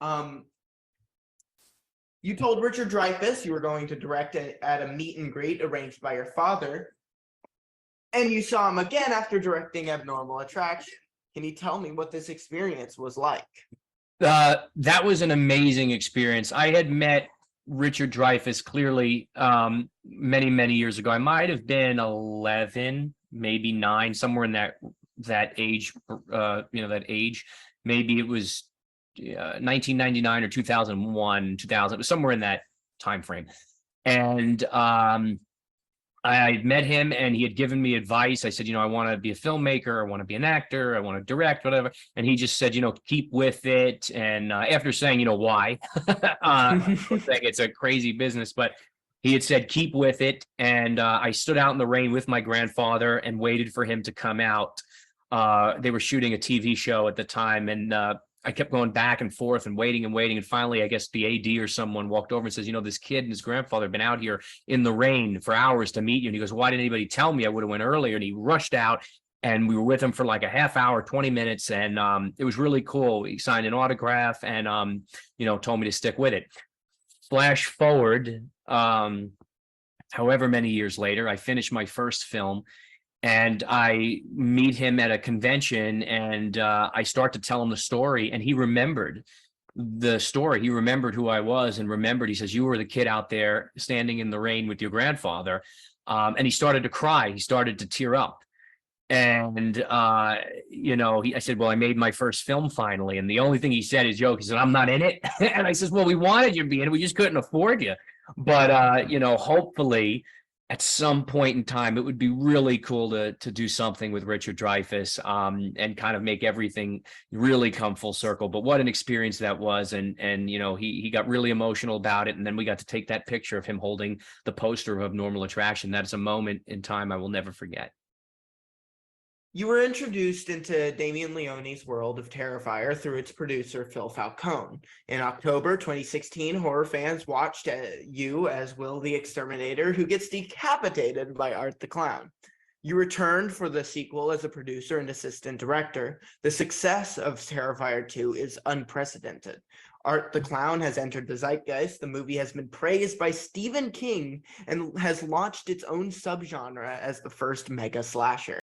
Um, you told Richard Dreyfus you were going to direct at a meet and greet arranged by your father, and you saw him again after directing Abnormal Attraction. Can you tell me what this experience was like? That was an amazing experience. I had met Richard Dreyfus clearly many years ago. I might have been 11, maybe 9, somewhere in that age. That age. Maybe it was 1999 or 2001, 2000. It was somewhere in that time frame. And I met him and he had given me advice. I said, I want to be a filmmaker. I want to be an actor. I want to direct, whatever. And he just said, keep with it. And after saying, why, saying it's a crazy business, but he had said, keep with it. And I stood out in the rain with my grandfather and waited for him to come out. They were shooting a TV show at the time. And I kept going back and forth and waiting. And finally, I guess the AD or someone walked over and says, this kid and his grandfather have been out here in the rain for hours to meet you. And he goes, why didn't anybody tell me? I would have went earlier. And he rushed out and we were with him for like a half hour, 20 minutes. And it was really cool. He signed an autograph and, told me to stick with it. Flash forward, however many years later, I finished my first film. And I meet him at a convention and I start to tell him the story and he remembered the story. He remembered who I was and remembered, he says, you were the kid out there standing in the rain with your grandfather. And he started to cry. He started to tear up. And, I said, well, I made my first film finally. And the only thing he said is, he said, I'm not in it. And I says, well, we wanted you to be in it. We just couldn't afford you. But, hopefully, at some point in time, it would be really cool to do something with Richard Dreyfus and kind of make everything really come full circle. But what an experience that was. And he got really emotional about it. And then we got to take that picture of him holding the poster of Abnormal Attraction. That's a moment in time I will never forget. You were introduced into Damien Leone's world of Terrifier through its producer, Phil Falcone. In October 2016, horror fans watched you as Will the Exterminator, who gets decapitated by Art the Clown. You returned for the sequel as a producer and assistant director. The success of Terrifier 2 is unprecedented. Art the Clown has entered the zeitgeist. The movie has been praised by Stephen King and has launched its own subgenre as the first mega slasher.